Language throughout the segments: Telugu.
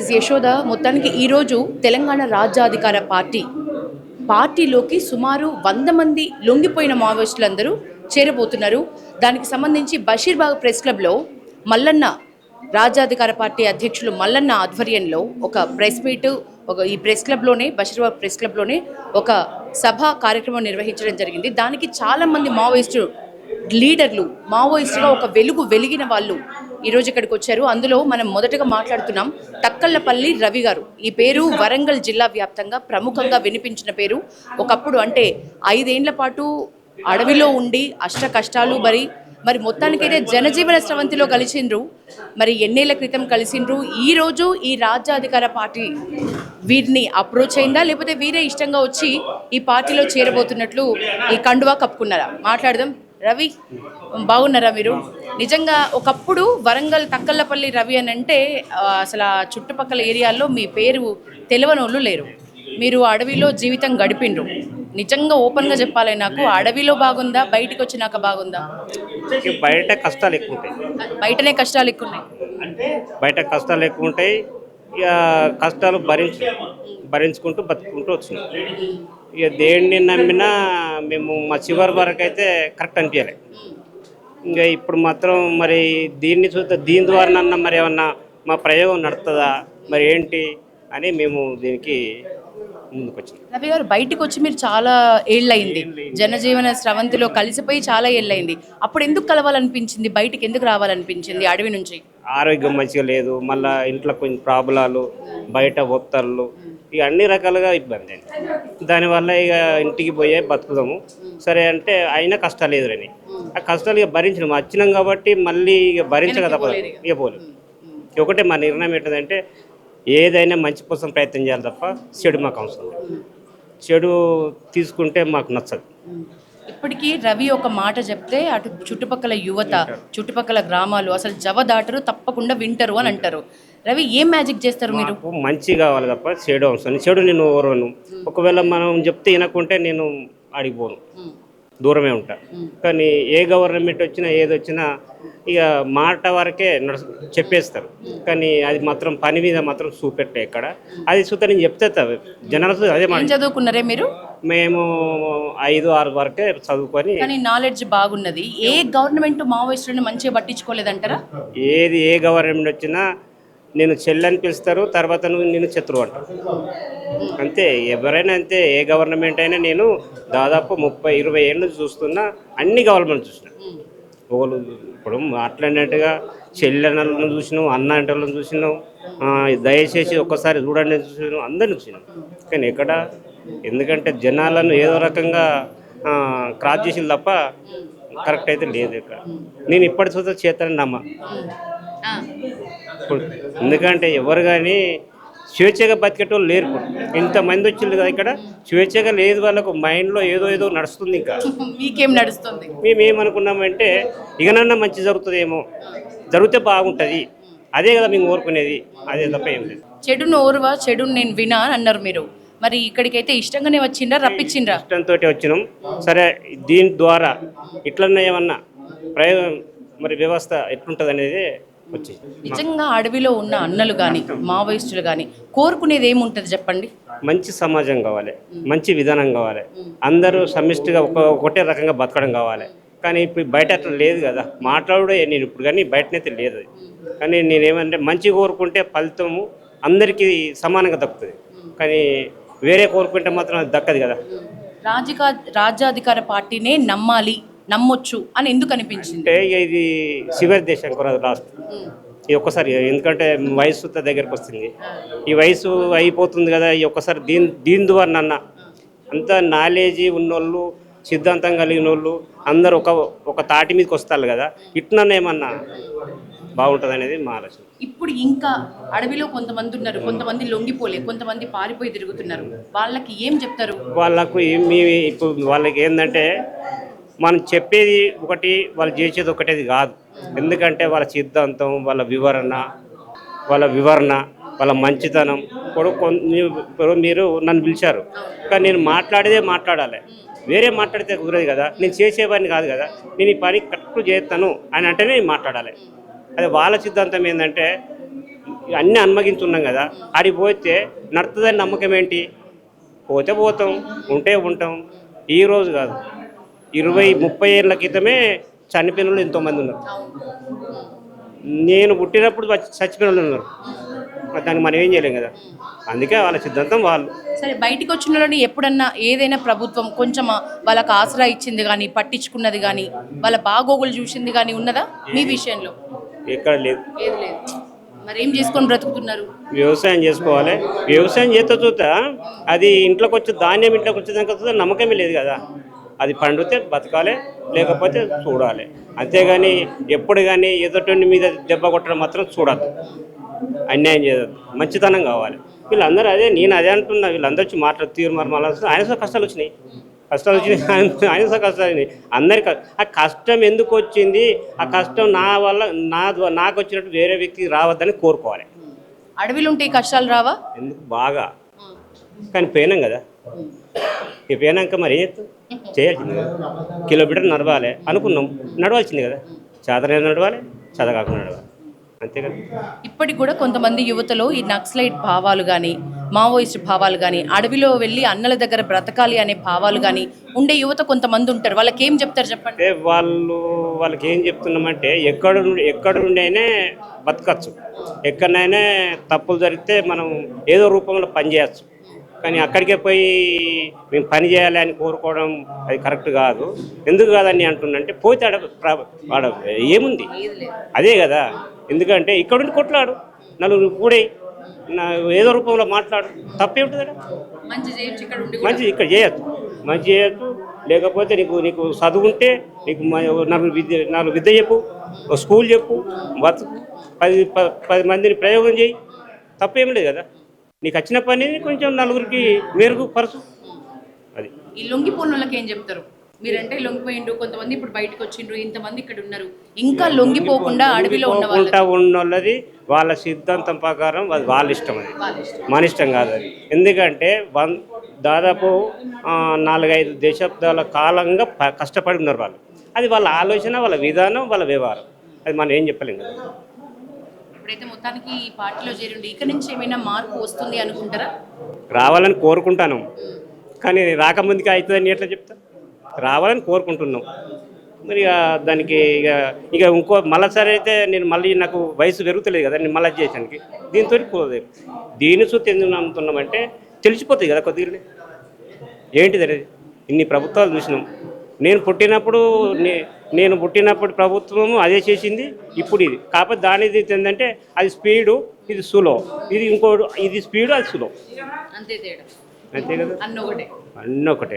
ఇస్ యశోద. మొత్తానికి ఈరోజు తెలంగాణ రాజ్యాధికార పార్టీలోకి సుమారు 100 మంది లొంగిపోయిన మావోయిస్టులందరూ చేరబోతున్నారు. దానికి సంబంధించి బషీర్బాగ్ ప్రెస్ క్లబ్లో మల్లన్న రాజ్యాధికార పార్టీ అధ్యక్షులు మల్లన్న ఆధ్వర్యంలో ఒక ప్రెస్ మీట్, ఈ ప్రెస్ క్లబ్లోనే, బషీర్బాగ్ ప్రెస్ క్లబ్లోనే ఒక సభ కార్యక్రమం నిర్వహించడం జరిగింది. దానికి చాలామంది మావోయిస్టు లీడర్లు, మావోయిస్టుగా ఒక వెలిగిన వాళ్ళు ఈరోజు ఇక్కడికి వచ్చారు. అందులో మనం మొదటగా మాట్లాడుతున్నాం తక్కళ్లపల్లి రవి గారు. ఈ పేరు వరంగల్ జిల్లా వ్యాప్తంగా ప్రముఖంగా వినిపించిన పేరు. ఒకప్పుడు అంటే 5 ఏళ్ల పాటు అడవిలో ఉండి అష్ట కష్టాలు మరి మొత్తానికైతే జనజీవన స్రవంతిలో కలిసిండ్రు. మరి ఎన్నేళ్ల క్రితం కలిసిండ్రు. ఈరోజు ఈ రాజ్యాధికార పార్టీ వీరిని అప్రోచ్ అయిందా, లేకపోతే వీరే ఇష్టంగా వచ్చి ఈ పార్టీలో చేరబోతున్నట్లు ఈ కండువా కప్పుకున్నారా? మాట్లాడదాం. రవి, బాగున్నారా మీరు? నిజంగా ఒకప్పుడు వరంగల్ తక్కళ్లపల్లి రవి అని అంటే అసలు ఆ చుట్టుపక్కల ఏరియాల్లో మీ పేరు తెలియనోళ్ళు లేరు. మీరు అడవిలో జీవితం గడిపిండ్రు. నిజంగా ఓపెన్గా చెప్పాలి, నాకు అడవిలో బాగుందా, బయటికి వచ్చినాక బాగుందా? బయట కష్టాలు ఎక్కువ ఉంటాయి. బయటనే కష్టాలు ఎక్కువ ఉన్నాయి. బయట కష్టాలు ఎక్కువ ఉంటాయి. ఇక కష్టాలు భరించుకుంటూ బతుకుంటూ వచ్చినాం. ఇక దేన్ని నమ్మినా మేము మా చివరి వరకు అయితే కరెక్ట్ అనిపించాలి. ఇంకా ఇప్పుడు మాత్రం మరి దీన్ని చూస్తే దీని ద్వారా మరి ఏమన్నా మా ప్రయోగం నడుతుందా మరి ఏంటి అని మేము దీనికి ముందుకు వచ్చినాం. రవి గారు, బయటకు వచ్చి మీరు చాలా ఏళ్ళయింది, జనజీవన స్రవంతిలో కలిసిపోయి చాలా ఏళ్ళయింది. అప్పుడు ఎందుకు కలవాలనిపించింది, బయటికి ఎందుకు రావాలనిపించింది అడవి నుంచి? ఆరోగ్యం మంచిగా లేదు, మళ్ళీ ఇంట్లో కొంచెం ప్రాబ్లాలు, బయట ఒత్తిళ్ళు, ఇక అన్ని రకాలుగా ఇబ్బంది అండి. దానివల్ల ఇక ఇంటికి పోయే బతుకుదాము సరే అంటే అయినా కష్టాలు ఎదురని ఆ కష్టాలు ఇక భరించినాము. వచ్చినాం కాబట్టి మళ్ళీ ఇక భరించక తప్పదు, ఇక పోలేదు. ఒకటే మా నిర్ణయం ఏంటంటే ఏదైనా మంచి కోసం ప్రయత్నం చేయాలి తప్ప చెడు మాకు అవసరం లేదు. చెడు తీసుకుంటే మాకు నచ్చదు. ఇప్పటికీ రవి ఒక మాట చెప్తే అటు చుట్టుపక్కల యువత, చుట్టుపక్కల గ్రామాలు అసలు జవదాటరు, తప్పకుండా వింటారు అని అంటారు. రవి, ఏం మ్యాజిక్ చేస్తారు మీరు? మంచి కావాలి తప్ప చెడు అవసరం. చెడు నేను ఓరను. ఒకవేళ మనం చెప్తే వినకుంటే నేను అడిగిపోను, దూరమే ఉంటా. కానీ ఏ గవర్నమెంట్ వచ్చినా ఏది వచ్చినా ఇక మాట వరకే చెప్పేస్తారు. కానీ అది మాత్రం పని మీద మాత్రం చూపెట్టే ఇక్కడ అది చూస్తే నేను చెప్తే జనాలు అదే మాట. చదువుకున్నారే మీరు? మేము 5-6 వరకే చదువుకొని. కానీ నాలెడ్జ్ బాగున్నది. ఏ గవర్నమెంట్ మావోయిస్టులను మంచిగా పట్టించుకోలేదంటారా? ఏ గవర్నమెంట్ వచ్చినా నేను చెల్లని పిలుస్తారు, తర్వాత నేను శత్రువు అంటారు. అంతే, ఎవరైనా అంతే. ఏ గవర్నమెంట్ అయినా నేను దాదాపు 30-20 ఏళ్ళు చూస్తున్నా, అన్ని గవర్నమెంట్ చూసిన. ఒకళ్ళు ఇప్పుడు మాట్లాడినట్టుగా చెల్లెలను చూసినాం, అన్న అంటే వాళ్ళని చూసినాం, దయచేసి ఒక్కసారి చూడండి చూసినాం, అందరిని చూసినాం. కానీ ఎక్కడ, ఎందుకంటే జనాలను ఏదో రకంగా క్రాస్ చేసి తప్ప కరెక్ట్ అయితే లేదు ఇక్కడ. నేను ఇప్పటి చూస్తే చేతని నమ్మ. ఎందుకంటే ఎవరు కానీ స్వేచ్ఛగా బతికేటోళ్ళు లేరు. ఇంతమంది వచ్చింది కదా ఇక్కడ, స్వేచ్ఛగా లేదు. వాళ్ళకు మైండ్లో ఏదో నడుస్తుంది. ఇంకా మీకేం నడుస్తుంది? మేమేమనుకున్నామంటే ఇకనన్నా మంచి జరుగుతుందేమో, జరిగితే బాగుంటుంది, అదే కదా మేము కోరుకునేది. అదే తప్ప ఏం లేదు. చెడును ఓర్వా, చెడును నేను వినా అని అన్నారు మీరు. మరి ఇక్కడికైతే ఇష్టంగానే వచ్చిండ్రా, రప్పించిండ్రా? ఇష్టంతో వచ్చినాం. సరే, దీని ద్వారా ఇట్లన్నా ఏమన్నా ప్రయోగం, మరి వ్యవస్థ ఎట్లుంటుంది అనేది వచ్చి. నిజంగా అడవిలో ఉన్న అన్నలు కానీ మావోయిస్టులు కానీ కోరుకునేది ఏముంటుంది చెప్పండి? మంచి సమాజం కావాలి, మంచి విధానం కావాలి, అందరూ సమిష్టిగా ఒకటే రకంగా బతకడం కావాలి. కానీ ఇప్పుడు బయట అట్లా లేదు కదా. మాట్లాడే నేను ఇప్పుడు కానీ బయటనైతే లేదు. కానీ నేనేమంటే మంచి కోరుకుంటే ఫలితము అందరికీ సమానంగా దక్కుతుంది. కానీ వేరే కోరుకుంటే మాత్రం అది దక్కదు కదా. రాజ్యాధికార పార్టీనే నమ్మొచ్చు అని ఎందుకు అనిపించింది? అంటే ఇది చివరి దేశం కూడా లాస్ట్ ఈ ఒక్కసారి. ఎందుకంటే వయసు దగ్గరకు వస్తుంది, ఈ వయసు అయిపోతుంది కదా. ఈ ఒక్కసారి దీని ద్వారా నన్న అంత నాలెడ్జీ ఉన్నోళ్ళు, సిద్ధాంతం కలిగిన వాళ్ళు అందరూ ఒక తాటి మీదకి వస్తారు కదా. ఇట్లనే ఏమన్నా బాగుంటుంది అనేది మా ఆలోచన. ఇప్పుడు ఇంకా అడవిలో కొంతమంది ఉన్నారు, కొంతమంది లొంగిపోలే, కొంతమంది పారిపోయి తిరుగుతున్నారు. వాళ్ళకి ఏం చెప్తారు? వాళ్ళకు ఇప్పుడు వాళ్ళకి ఏంటంటే మనం చెప్పేది ఒకటి, వాళ్ళు చేసేది ఒకటేది కాదు. ఎందుకంటే వాళ్ళ సిద్ధాంతం, వాళ్ళ వివరణ, వాళ్ళ మంచితనం. ఇప్పుడు మీరు నన్ను పిలిచారు, కానీ నేను మాట్లాడేదే మాట్లాడాలి. వేరే మాట్లాడితే కుదరదు కదా. నేను చేసేవాడిని కాదు కదా. నేను ఈ పని కరెక్ట్ చేస్తాను అని అంటేనే మాట్లాడాలి. అదే వాళ్ళ సిద్ధాంతం ఏంటంటే అన్నీ అనుమగించున్నాం కదా, ఆడికి పోతే నడుతుందని నమ్మకం ఏంటి? పోతే పోతాం, ఉంటే ఉంటాం. ఈ రోజు కాదు, 20-30 ఏళ్ళ క్రితమే చనిపోయిన వాళ్ళు ఎంతోమంది ఉన్నారు. నేను పుట్టినప్పుడు చచ్చిపోయిన వాళ్ళు ఉన్నారు. దానికి మనం ఏం చేయలేం కదా. అందుకే వాళ్ళ సిద్ధాంతం వాళ్ళు. సరే, బయటికి వచ్చిన వాళ్ళని ఎప్పుడన్నా ఏదైనా ప్రభుత్వం కొంచెం వాళ్ళకి ఆసరా ఇచ్చింది కానీ, పట్టించుకున్నది కానీ, వాళ్ళ బాగోగులు చూసింది కానీ ఉన్నదా మీ విషయంలో? ఎక్కడ లేదు. ఏది లేదు. మరి ఏం చేసుకొని బ్రతుకుతున్నారు? వ్యవసాయం చేసుకోవాలి. వ్యవసాయం చేస్తే చూస్తా అది ఇంట్లోకి వచ్చి ధాన్యం ఇంట్లోకి వచ్చేదానికి వస్తుందో నమ్మకమే లేదు కదా. అది పండితే బతకాలి, లేకపోతే చూడాలి. అంతేగాని ఎప్పుడు కానీ ఎదుటి మీద దెబ్బ కొట్టడం మాత్రం చూడద్దు, అన్యాయం చేయద్దు. మంచితనం కావాలి. వీళ్ళందరూ నేను అదే అంటున్నా. వీళ్ళందరూ వచ్చి మాట్లాడు తీర్మానం ఆయన కష్టాలు వచ్చినాయి, ఆయన కష్టాలు వచ్చినాయి అందరికీ. ఆ కష్టం ఎందుకు వచ్చింది? ఆ కష్టం నా వల్ల నాకు వచ్చినట్టు వేరే వ్యక్తికి రావద్దని కోరుకోవాలి. అడవిలో ఉంటే ఈ కష్టాలు రావా? ఎందుకు బాగా, కానీ పోయినాం కదా. ఇక పోయినాక మరి ఏం చేయాల్సింది కదా. కిలోమీటర్ నడవాలి అనుకున్నాం, నడవాల్సింది కదా. చదవలేదు నడవాలి, చదవకాకుండా నడవాలి, అంతే కదా. ఇప్పటికి కూడా కొంతమంది యువతలో ఈ నక్సలైట్ భావాలు కానీ, మావోయిస్ట్ భావాలు కానీ, అడవిలో వెళ్ళి అన్నల దగ్గర బ్రతకాలి అనే భావాలు కానీ ఉండే యువత కొంతమంది ఉంటారు. వాళ్ళకి ఏం చెప్తారు చెప్పండి? వాళ్ళకి ఏం చెప్తున్నామంటే ఎక్కడ నుండి అయినా బతకచ్చు, ఎక్కడైనా తప్పులు జరిగితే మనం ఏదో రూపంలో పని చేయచ్చు. కానీ అక్కడికే పోయి మేము పని చేయాలి అని కోరుకోవడం అది కరెక్ట్ కాదు. ఎందుకు కాదని అంటుందంటే పోతే ఆడ ఏముంది అదే కదా. ఎందుకంటే ఇక్కడ నుండి కొట్లాడు, నలుగురు కూడే ఏదో రూపంలో మాట్లాడు, తప్పేమిటి? మంచి ఇక్కడ చేయొచ్చు, మంచి చేయొచ్చు. లేకపోతే నీకు చదువు ఉంటే నీకు నాలుగు విద్య చెప్పు, స్కూల్ చెప్పు, బతుకు, 10 మందిని ప్రయోగం చేయి, తప్పేం లేదు కదా. నీకు వచ్చిన పని కొంచెం నలుగురికి మెరుగుపరచు. అది ఈ లొంగిపోయిన వాళ్ళకి ఏం చెప్తారు? మీరంటే లొంగిపోయిండ్రు, కొంతమంది ఇప్పుడు బయటకు వచ్చిండ్రు, ఇంతమంది ఇక్కడ ఉన్నారు, ఇంకా లొంగిపోకుండా అడవిలో ఉన్నది వాళ్ళ సిద్ధాంతం ప్రకారం అది వాళ్ళ ఇష్టం. అది మన ఇష్టం కాదు. అది ఎందుకంటే దాదాపు 4-5 దశాబ్దాల కాలంగా కష్టపడి ఉన్నారు వాళ్ళు. అది వాళ్ళ ఆలోచన, వాళ్ళ విధానం, వాళ్ళ వ్యవహారం. అది మనం ఏం చెప్పలేం కదా. ఇప్పుడైతే మొత్తానికి ఈ పార్టీలో చేరండి, ఇక్కడ నుంచి ఏమైనా మార్పు వస్తుంది అనుకుంటారా? రావాలని కోరుకుంటాను, కానీ రాకముందుకే అవుతుందని ఎట్లా చెప్తా? రావాలని కోరుకుంటున్నాం. మరి దానికి ఇక ఇంకో మళ్ళీసారి అయితే నేను మళ్ళీ నాకు వయసు పెరుగుతలేదు కదా, నేను మళ్ళీ చేయడానికి దీంతో పోలేదు. దీని చూస్తే ఎందుకు నమ్ముతున్నామంటే తెలిసిపోతుంది కదా కొద్దిగా ఏంటిది అనేది. ఇన్ని ప్రభుత్వాలు చూసినాం. నేను పుట్టినప్పుడు ప్రభుత్వము అదే చేసింది, ఇప్పుడు ఇది. కాకపోతే దానిది ఏంటంటే అది స్పీడు, ఇది స్లో, ఇది స్పీడు, అది స్లో, అంతే కదా. అన్నీ ఒకటే.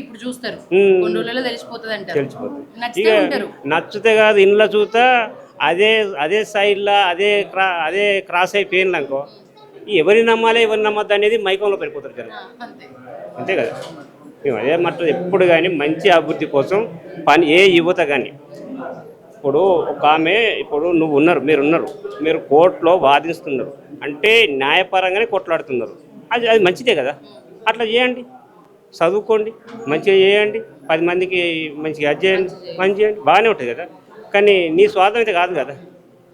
ఇప్పుడు చూస్తారు, తెలిసిపోతుంది. నచ్చితే కాదు, ఇంట్లో చూస్తా అదే సైడ్లో అదే క్రాస్ అయిపోయింది అనుకో, ఎవరిని నమ్మాలి ఎవరిని నమ్మద్దు అనేది మైకంలో పడిపోతారు జనం, అంతే కదా. మేము అదే మాట ఎప్పుడు కానీ మంచి అభివృద్ధి కోసం పని. ఏ యువత కానీ ఇప్పుడు ఒక ఆమె, ఇప్పుడు మీరు కోర్టులో వాదిస్తున్నారు అంటే న్యాయపరంగానే కొట్లాడుతున్నారు, అది మంచిదే కదా. అట్లా చేయండి, చదువుకోండి, మంచిగా చేయండి, 10 మందికి మంచిగా అది చేయండి, మంచి చేయండి, బాగానే ఉంటుంది కదా. కానీ నీ స్వార్థం అయితే కాదు కదా.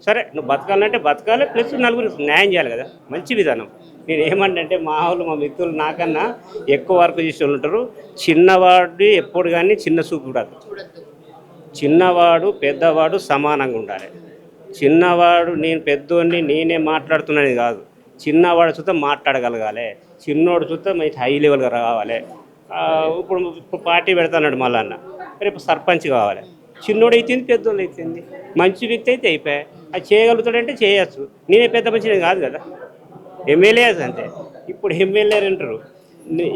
సరే, నువ్వు బతకాలంటే బతకాలి, ప్లస్ నలుగురికి న్యాయం చేయాలి కదా. మంచి విధానం. నేను ఏమంటే మా మిత్రులు నాకన్నా ఎక్కువ వర్క్ చేసే వాళ్ళు ఉంటారు. చిన్నవాడు ఎప్పుడు కానీ చిన్న చూపు చూడదు. చిన్నవాడు పెద్దవాడు సమానంగా ఉండాలి. చిన్నవాడు నేను పెద్దోడిని నేనే మాట్లాడుతున్నాను కాదు, చిన్నవాడు చూస్తే మాట్లాడగలగాలి, చిన్నోడు చూస్తే మంచి హై లెవెల్గా రావాలి. ఇప్పుడు పార్టీ పెడతాడు మళ్ళీ అన్న, రేపు సర్పంచ్ కావాలి. చిన్నోడు అయితేంది, పెద్దోళ్ళు అయితేంది, మంచి వ్యక్తి అయితే అయిపోయాయి. అది చేయగలుగుతాడంటే చేయొచ్చు. నేనే పెద్ద మంచి కాదు కదా. ఎమ్మెల్యేస్ అంతే. ఇప్పుడు ఎమ్మెల్యేలు అంటారు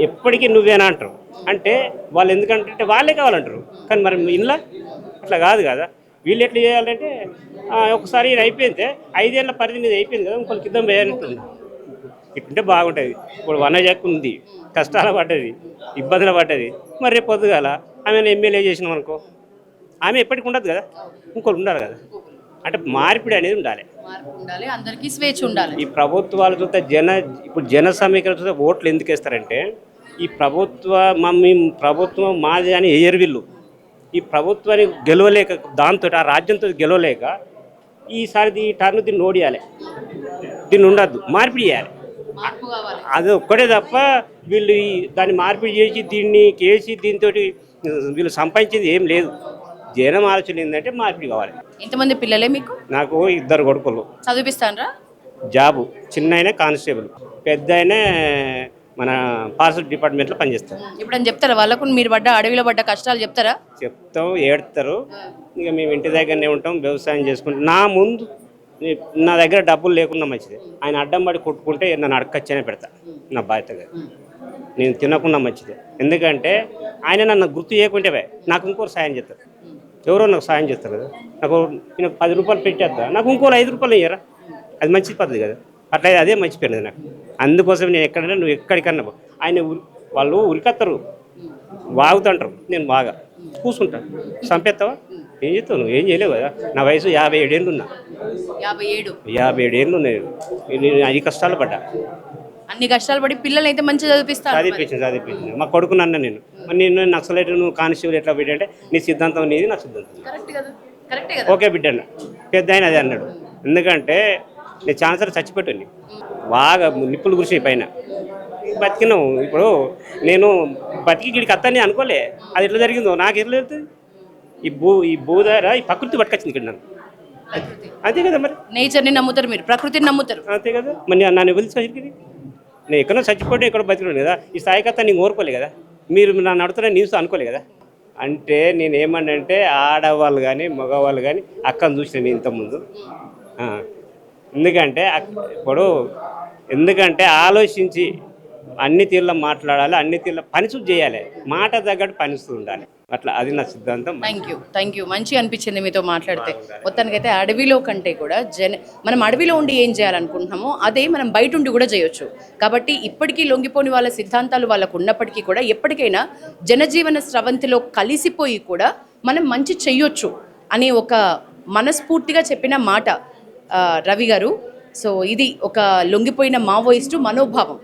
ఎప్పటికీ నువ్వేనా అంటారు. అంటే వాళ్ళు ఎందుకంటే వాళ్ళే కావాలంటారు. కానీ మరి ఇంట్లో అట్లా కాదు కదా. వీళ్ళు ఎట్లా చేయాలంటే ఒకసారి ఇది అయిపోయింది, 5 ఏళ్ళ పరిధి మీద అయిపోయింది కదా, ఇంకొకరికి ఇద్దం వేయాలంటుంది. ఇట్లుంటే బాగుంటుంది. ఇప్పుడు వనజాకు ఉంది, కష్టాలు పడ్డది, ఇబ్బందులు పడ్డది. మరి రేపు పొద్దుగాల ఆమెను ఎమ్మెల్యే చేసినాం అనుకో, ఆమె ఎప్పటికి ఉండదు కదా, ఇంకోటి ఉండాలి కదా. అంటే మార్పిడి అనేది ఉండాలి, అందరికీ స్వేచ్ఛ ఉండాలి. ఈ ప్రభుత్వాలు చూస్తే ఇప్పుడు జన సమీకరణ చూస్తే ఓట్లు ఎందుకు వేస్తారంటే ఈ ప్రభుత్వం మాది అని ఎయర్విల్లు. ఈ ప్రభుత్వాన్ని గెలవలేక, దాంతో ఆ రాజ్యంతో గెలవలేక ఈసారి ఈ టర్న్ దీన్ని ఓడియాలి, దీన్ని ఉండద్దు, మార్పిడి చేయాలి. మార్పు కావాలి. అది ఒక్కటే తప్ప వీళ్ళు దాన్ని మార్పిడి చేసి దీన్ని కేసి దీంతో వీళ్ళు సంపాదించింది ఏం లేదు. జనం ఆలోచన ఏంటంటే మార్పిడి కావాలి. ఎంతమంది పిల్లలే మీకు? నాకు 2 కొడుకులు, చదివిస్తానరా? జాబు. చిన్న అయినా కానిస్టేబుల్, పెద్ద అయినా మన పార్సల్ డిపార్ట్మెంట్లో పనిచేస్తారు. ఇప్పుడు అని చెప్తారా వాళ్ళకు మీరు పడ్డ అడవిలో పడ్డ కష్టాలు చెప్తారా? చెప్తాం, ఏడుతారు. ఇక మేము ఇంటి దగ్గరనే ఉంటాం, వ్యవసాయం చేసుకుంటాం. నా ముందు నా దగ్గర డబ్బులు లేకున్నా మంచిది, ఆయన అడ్డం పడి కొట్టుకుంటే నన్ను అడగచ్చనే పెడతా నా బాధ్యతగా. నేను తినకుండా మంచిది, ఎందుకంటే ఆయన నన్ను గుర్తు చేయకుంటే నాకు ఇంకోరు సాయం చేస్తారు. ఎవరో నాకు సాయం చేస్తారు కదా. నాకు నేను 10 రూపాయలు పెట్టేస్తా, నాకు ఇంకోరు 5 రూపాయలు ఇయ్యరా, అది మంచి పద్ధతి కదా. అట్లా అదే మర్చిపోయినది నాకు. అందుకోసం నేను ఎక్కడైనా నువ్వు ఎక్కడికన్నా ఆయన వాళ్ళు ఉరికత్తారు, వాగుతుంటారు, నేను బాగా కూర్చుంటాను. చంపేస్తావా? ఏం చేస్తావు? నువ్వు ఏం చేయలేవు కదా. నా వయసు 57 ఏళ్ళు ఉన్నా. 57 ఏళ్ళు నేను అది కష్టాలు పడ్డా. అన్ని కష్టాలు పడి పిల్లలు అయితే మంచిగా చదివించింది. మా కొడుకుని అన్న నేను, నేను నక్సలైట్ నువ్వు కానిస్టేబుల్ ఎట్లా బిడ్డ అంటే నీ సిద్ధాంతం నీది, నా సిద్ధాంతం ఓకే బిడ్డ అన్న. పెద్ద ఆయన అదే అన్నాడు. ఎందుకంటే నేను ఛాన్సర్ చచ్చిపెట్టాను, బాగా నిప్పులు కురిసి పైన బతికినావు. ఇప్పుడు నేను బతికి గిడికి అత్తని అనుకోలే, అది ఎట్లా జరిగిందో నాకు ఎట్లా వెళ్తుంది. ఈ భూధార ఈ ప్రకృతి పట్టుకొచ్చింది ఇక్కడ నన్ను. అంతే కదా మరి. నేచర్ని నమ్ముతారు మీరు, ప్రకృతిని నమ్ముతారు. అంతే కదా మరి. నన్ను వదిలించుకోవాలి, నేను ఎక్కడో చచ్చిపోతే ఎక్కడో బతికినాను కదా. ఈ స్థాయికత్తా నేను కోరుకోలే కదా. మీరు నన్ను అడుగుతున్నా న్యూస్ అనుకోలే కదా. అంటే నేను ఏమన్నంటే ఆడవాళ్ళు కానీ మగవాళ్ళు కానీ అక్కను చూసిన నేను ఇంతకుముందు. ఎందుకంటే ఆలోచించి అన్ని తీర్ల మాట్లాడాలి, అన్ని తీర్ల పనిచూ చేయాలి, మాట తగ్గట్టు పనిస్తూ ఉండాలి. అట్లా అది నా సిద్ధాంతం. థ్యాంక్ యూ మంచిగా అనిపించింది మీతో మాట్లాడితే. మొత్తానికైతే అడవిలో కంటే కూడా మనం అడవిలో ఉండి ఏం చేయాలనుకుంటున్నామో అదే మనం బయట ఉండి కూడా చేయొచ్చు. కాబట్టి ఇప్పటికీ లొంగిపోని వాళ్ళ సిద్ధాంతాలు వాళ్ళకు ఉన్నప్పటికీ కూడా ఎప్పటికైనా జనజీవన స్రవంతిలో కలిసిపోయి కూడా మనం మంచి చెయ్యొచ్చు అనే ఒక మనస్ఫూర్తిగా చెప్పిన మాట రవి గారు. సో ఇది ఒక లొంగిపోయిన మావోయిస్టు మనోభావం.